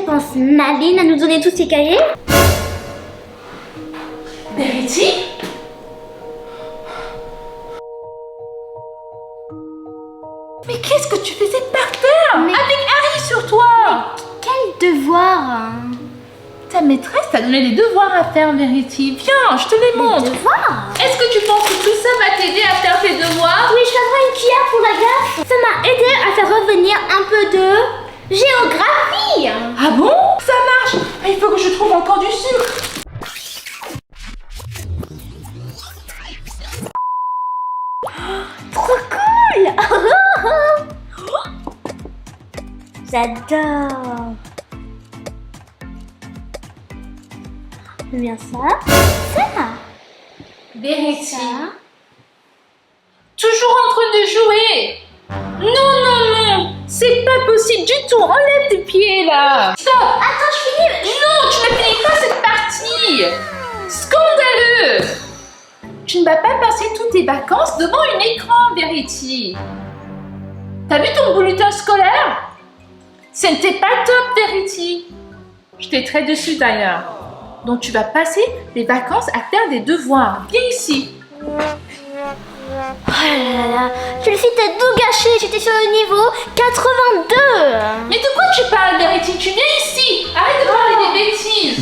pense Maline à nous donner tous ces cahiers? Verity? Mais qu'est-ce que tu faisais par terre? Mais- Avec Harry sur toi? Quel devoir? Ta maîtresse t'a donné des devoirs à faire, Verity. Viens, je te les montre. Devoir? Est-ce que tu penses que tout ça va t'aider à faire tes devoirs? Oui, je prendrai une cuillère pour la gaffe. Ça m'a aidé à faire revenir un peu de géographie. Ah bon? Ça marche. Il faut que je trouve encore du sucre. Trop cool. J'adore. Bien ça. Verity. Ça. Toujours en train de jouer. Non. C'est pas possible du tout. Enlève tes pieds là. Stop. Attends, je finis. Non, tu ne finis pas cette partie. Scandaleux. Tu ne vas pas passer toutes tes vacances devant un écran, Verity. T'as vu ton bulletin scolaire? Ce n'était pas top, Verity. J'étais très dessus d'ailleurs. Donc tu vas passer les vacances à faire des devoirs. Viens ici. Oh là là, Chelsea t'a tout gâché. J'étais sur le niveau 82. Mais de quoi tu parles, Verity? Tu viens ici. Arrête de parler des bêtises.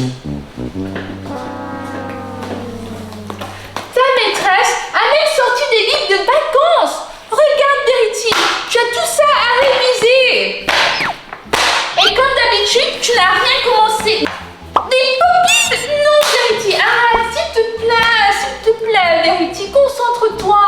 Ta maîtresse a même sorti des livres de vacances. Regarde, Verity, tu as tout ça à réviser. Et comme d'habitude, tu n'as rien commencé. Des copies? Non, Verity, arrête, s'il te plaît, Verity, concentre-toi.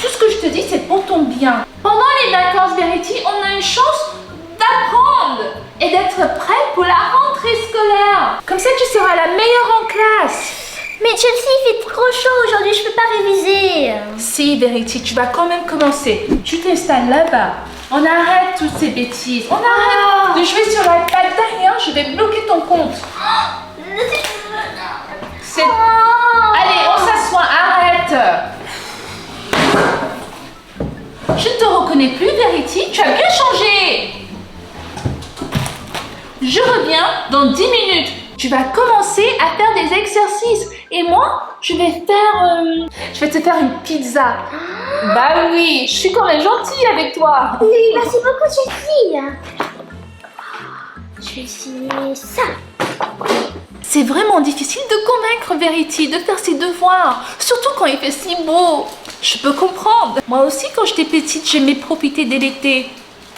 Tout ce que je te dis, c'est pour ton bien. Pendant les vacances, Verity, on a une chance d'apprendre et d'être prêt pour la rentrée scolaire. Comme ça, tu seras la meilleure en classe. Mais Chelsea, il fait trop chaud aujourd'hui, je peux pas réviser. Si, Verity, tu vas quand même commencer. Tu t'installes là-bas. On arrête toutes ces bêtises. On arrête de jouer sur l'iPad derrière. Je vais bloquer ton compte. C'est... Allez, on s'assoit. Arrête. Je ne te reconnais plus, Verity. Tu as bien changé. Je reviens dans 10 minutes. Tu vas commencer à faire des exercices. Et moi, je vais te faire une pizza. Bah oui, je suis quand même gentille avec toi. Oui, merci beaucoup Chelsea. Je vais signer ça. C'est vraiment difficile de convaincre Verity de faire ses devoirs. Surtout quand il fait si beau. Je peux comprendre. Moi aussi, quand j'étais petite, j'aimais profiter de l'été.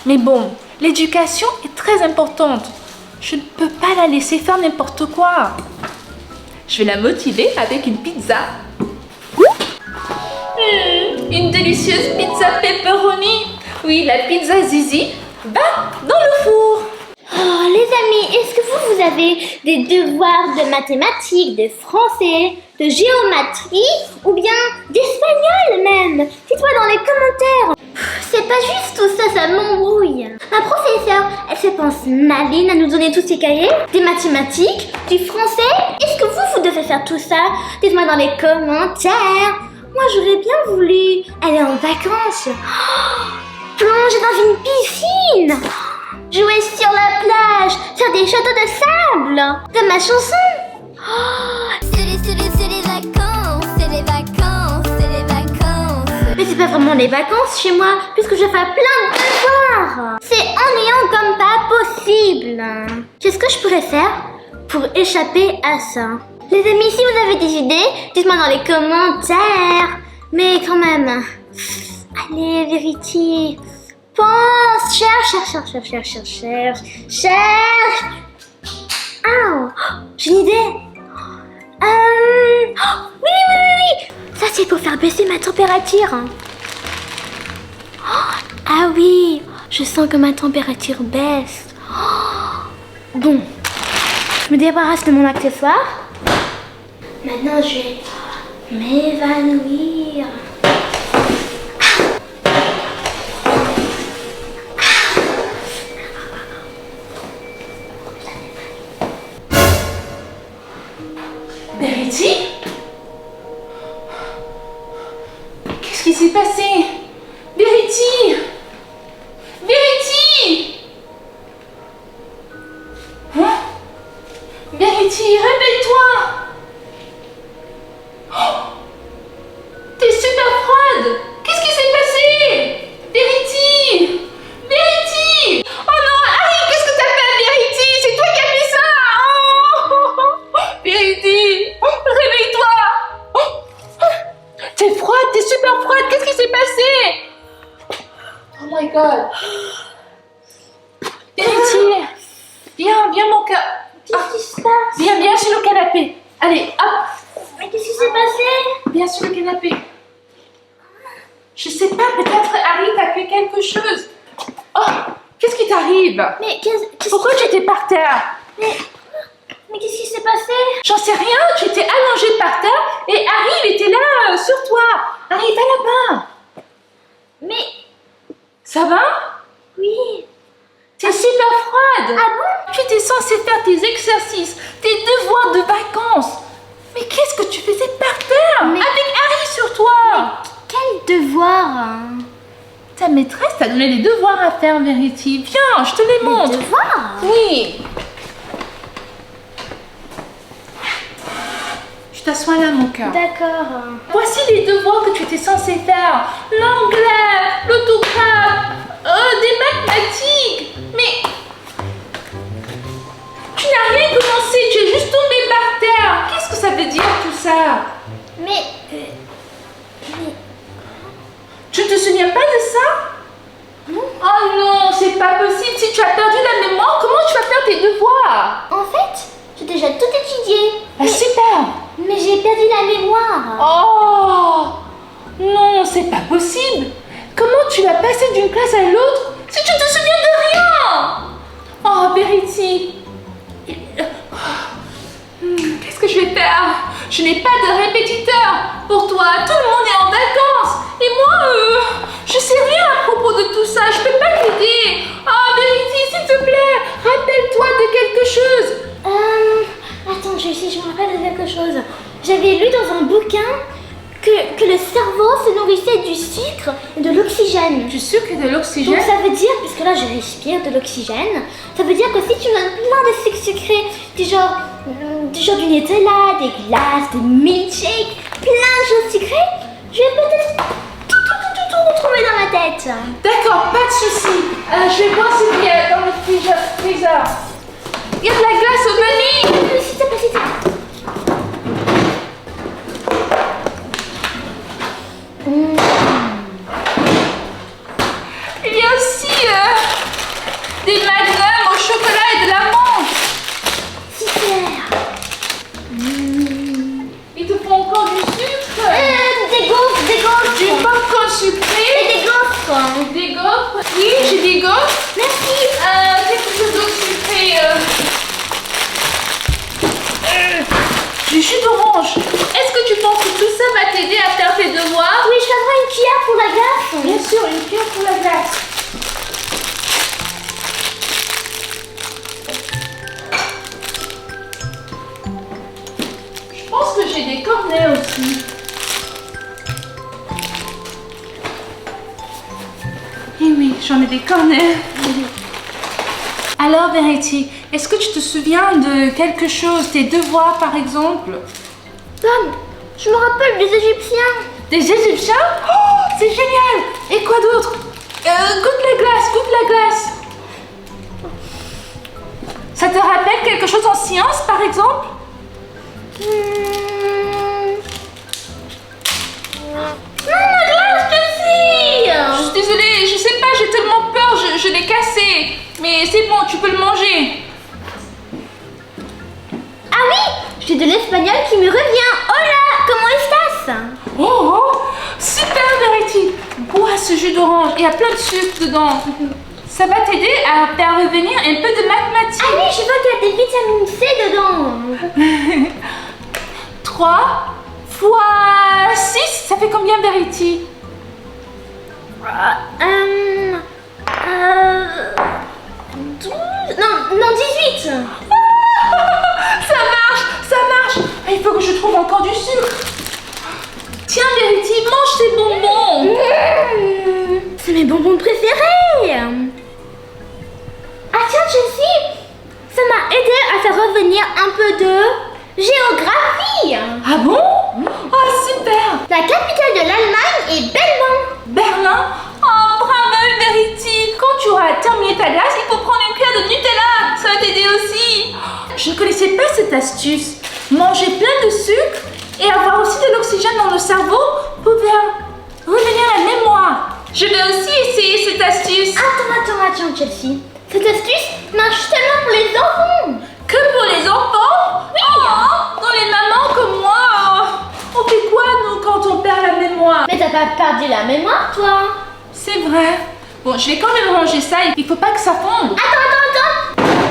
Mais bon, l'éducation est très importante. Je ne peux pas la laisser faire n'importe quoi. Je vais la motiver avec une pizza. Une délicieuse pizza pepperoni. Oui, la pizza Zizi va dans le four. Oh, les amis, est-ce que vous avez des devoirs de mathématiques, de français, de géométrie ou bien d'espagnol même? Dites-moi dans les commentaires. C'est pas juste tout ça, ça m'embrouille. Ma professeure, elle se pense maline à nous donner tous ces cahiers, des mathématiques, du français. Est-ce que vous devez faire tout ça? Dites-moi dans les commentaires. Moi, j'aurais bien voulu aller en vacances. Plonger dans une piscine. Jouer sur la plage, faire des châteaux de sable, comme ma chanson. C'est les vacances, c'est les vacances, c'est les vacances. Mais c'est pas vraiment les vacances chez moi, puisque je fais plein de devoirs. C'est ennuyant comme pas possible. Qu'est-ce que je pourrais faire pour échapper à ça? Les amis, si vous avez des idées, dites-moi dans les commentaires. Mais quand même, allez, Verity. Pense, cherche. Oh, j'ai une idée. Oui. Ça, c'est pour faire baisser ma température. Ah oui, je sens que ma température baisse. Bon, je me débarrasse de mon accessoire. Maintenant, je vais m'évanouir. Verity? Qu'est-ce qui s'est passé? Verity? T'es froide, t'es super froide. Qu'est-ce qui s'est passé? Oh my god. Verity, viens mon cœur. Qu'est-ce qui se passe? Viens sur le canapé. Allez, hop. Mais qu'est-ce qui s'est passé? Viens sur le canapé. Je sais pas, peut-être Harry t'a fait quelque chose. Oh, qu'est-ce qui t'arrive? Mais qu'est-ce Pourquoi tu étais par terre? Mais qu'est-ce qui s'est passé? J'en sais rien, tu étais allongée par terre et Harry, il était là, sur toi. Harry, va là-bas. Mais Ça va? oui. T'es super froide. Ah bon? Tu étais censée faire tes exercices, tes devoirs de vacances. Mais qu'est-ce que tu faisais par terre? Mais- Avec Harry sur toi. Quel devoir hein? Ta maîtresse t'a donné des devoirs à faire, Verity. Viens, je te les montre. Devoir? Oui. Tu t'assois là, mon cœur. D'accord. Voici les devoirs que tu étais censé faire. L'anglais, l'autographe, des mathématiques. Mais tu n'as rien commencé, tu es juste tombé par terre. Qu'est-ce que ça veut dire tout ça? Mais Tu ne te souviens pas de ça? Non. Oh non, c'est pas possible. Si tu as perdu la mémoire, comment tu vas faire tes devoirs? en fait, j'ai déjà tout étudié. Ah, super. Mais j'ai perdu la mémoire. Oh non, c'est pas possible. Comment tu vas passer d'une classe à l'autre si tu ne te souviens de rien? Oh, Verity. Qu'est-ce que je vais faire? Je n'ai pas de répétiteur pour toi. Tout le monde est en vacances. Et moi, je sais rien à propos de tout ça. Je peux pas t'aider. Oh, Verity, s'il te plaît, rappelle-toi de quelque chose. Attends, je me rappelle de quelque chose. J'avais lu dans un bouquin que le cerveau se nourrissait du sucre et de l'oxygène. Du sucre et de Donc l'oxygène. ça veut dire, puisque là je respire de l'oxygène, ça veut dire que si tu donnes plein de sucre sucré, du genre du Nutella, des glaces, des milkshakes, plein de choses sucrées, je vais peut-être tout retrouver dans ma tête. D'accord, pas de souci. Je vais voir ce qu'il y a dans le freezer. Il y a de la glace au vanille. S'il te plaît, s'il te plaît. Il y a aussi des magnums au chocolat et de l'amande. Super. Il te faut encore du sucre. Des gaufres. Du popcorn sucré. Et des gaufres. Des gaufres. Oui, j'ai des gaufres. Merci. Quelque chose d'autre sucré. Du jus d'orange. Est-ce que tu penses que tout ça va t'aider à faire tes devoirs? Oui, je prendrai une cuillère pour la glace. Bien sûr, une cuillère pour la glace. Je pense que j'ai des cornets aussi. Eh oui, j'en ai des cornets. Alors, Verity, est-ce que tu te souviens de quelque chose, tes devoirs par exemple? Tom, je me rappelle des Égyptiens. Des Égyptiens? Oh, c'est génial! Et quoi d'autre? Goûte la glace. Ça te rappelle quelque chose en sciences par exemple? Non, ma glace, Je suis désolée, je sais pas, j'ai tellement peur, je l'ai cassé. Mais c'est bon, tu peux le manger. Ah oui, j'ai de l'espagnol qui me revient. Hola, comment estás? Oh, super Verity. Bois ce jus d'orange, il y a plein de sucre dedans. Ça va t'aider à faire revenir un peu de mathématiques. Ah oui, je vois qu'il y a des vitamines C dedans. 3 fois 6, ça fait combien Verity? 12... Non, 18. Ça marche. Il faut que je trouve encore du sucre. Tiens Verity, mange ces bonbons. C'est mes bonbons préférés. Ah tiens, Jessie, ça m'a aidé à faire revenir un peu de géographie. Ah bon? Oh super. La capitale de l'Allemagne est Berlin. Berlin? Oh bravo Verity. Quand tu auras terminé ta glace, il faut prendre une cuillère de Nutella. Ça va t'aider aussi. Je ne connaissais pas cette astuce. Manger plein de sucre et avoir aussi de l'oxygène dans le cerveau pour Je vais aussi essayer cette astuce. Attends, Chelsea. Cette astuce marche seulement pour les enfants. Que pour les enfants? Oui. Oh, dans les mamans comme moi. On fait quoi, nous, quand on perd la mémoire? Mais t'as pas perdu la mémoire, toi. C'est vrai. Bon, je vais quand même ranger ça. Il faut pas que ça fonde. Attends.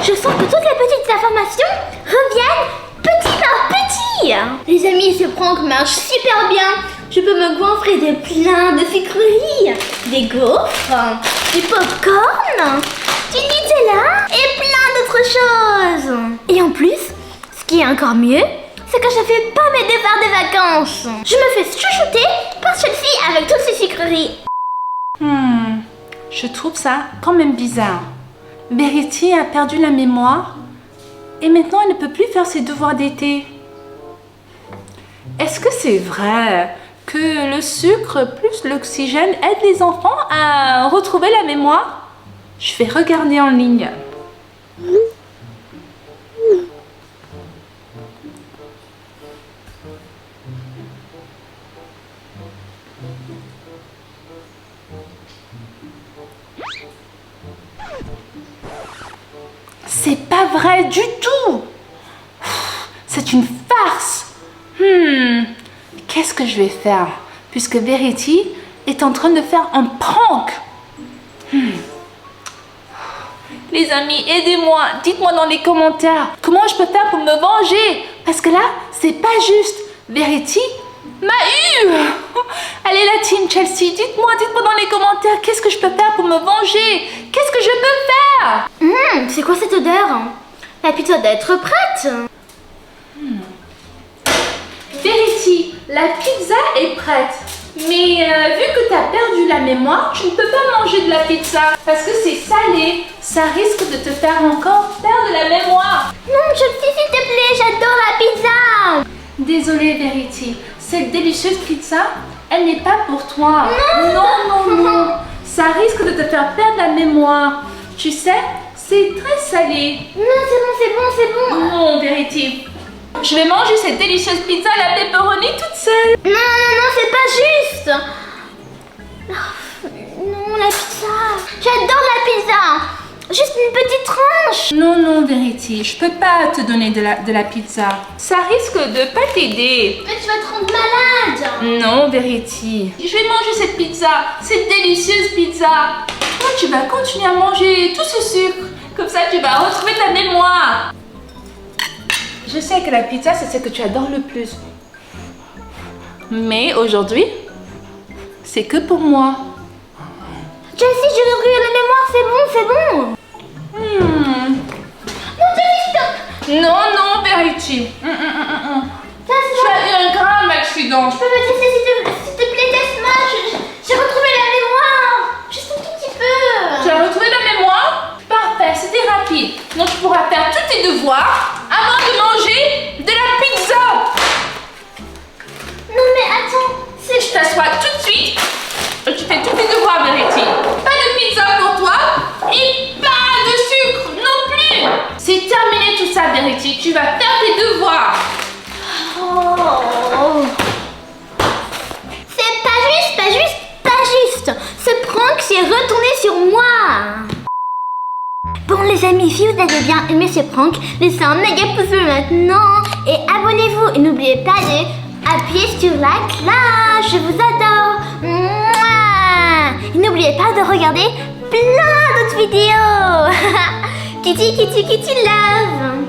Je sens que toutes les petites informations reviennent petit par petit. Les amis, ce prank marche super bien. Je peux me goinfrer de plein de sucreries, des gaufres, du popcorn, du Nutella et plein d'autres choses. Et en plus, ce qui est encore mieux, c'est que je fais pas mes devoirs de vacances. Je me fais chouchouter par Chelsea avec toutes ces sucreries. Je trouve ça quand même bizarre. Verity a perdu la mémoire et maintenant elle ne peut plus faire ses devoirs d'été. Est-ce que c'est vrai que le sucre plus l'oxygène aide les enfants à retrouver la mémoire? Je vais regarder en ligne. C'est pas vrai du tout. C'est une farce. Qu'est-ce que je vais faire puisque Verity est en train de faire un prank? Les amis, aidez-moi. Dites-moi dans les commentaires comment je peux faire pour me venger. Parce que là, c'est pas juste. Verity m'a eu. Allez la team Chelsea, dites-moi dans les commentaires qu'est-ce que je peux faire pour me venger. Qu'est-ce que je peux faire? C'est quoi cette odeur? La pizza doit être prête. Verity, la pizza est prête. Mais vu que tu as perdu la mémoire, tu ne peux pas manger de la pizza parce que c'est salé. Ça risque de te faire encore perdre la mémoire. Non, Chelsea, s'il te plaît, j'adore la pizza. Désolée Verity, cette délicieuse pizza, elle n'est pas pour toi. Non. Ça risque de te faire perdre la mémoire. Tu sais, c'est très salé. Non, c'est bon. Non, Verity. Je vais manger cette délicieuse pizza à la pepperoni toute seule. Non, c'est pas juste. Non, la pizza. J'adore la pizza. Juste une petite tranche. Non, Verity, je peux pas te donner de la pizza. Ça risque de pas t'aider. Mais tu vas te rendre malade. Non, Verity. Je vais manger cette pizza, cette délicieuse pizza. Toi, tu vas continuer à manger tout ce sucre. Comme ça, tu vas retrouver ta mémoire. Je sais que la pizza, c'est ce que tu adores le plus. Mais aujourd'hui, c'est que pour moi. Chelsea, je veux ouvrir la mémoire, c'est bon. Non, Verity. Tu as eu un grave accident. Je peux me tester, s'il te plaît, teste-moi. J'ai retrouvé la mémoire. Juste un tout petit peu. Tu as retrouvé la mémoire? Parfait, c'était rapide. Donc tu pourras faire tous tes devoirs avant de manger de la pizza. Non, mais attends. Je t'assois tout de suite. Tu fais tous tes devoirs, Verity. Pas de pizza pour toi et pas de sucre non plus. C'est terminé tout ça, Verity. Tu vas faire tes devoirs. Oh. C'est pas juste. Ce prank s'est retourné sur moi. Bon les amis, si vous avez bien aimé ce prank, laissez un méga pouce bleu maintenant et abonnez-vous. Et n'oubliez pas d'appuyer sur la cloche. Je vous adore. Mouah. Et n'oubliez pas de regarder plein d'autres vidéos. Kitty love.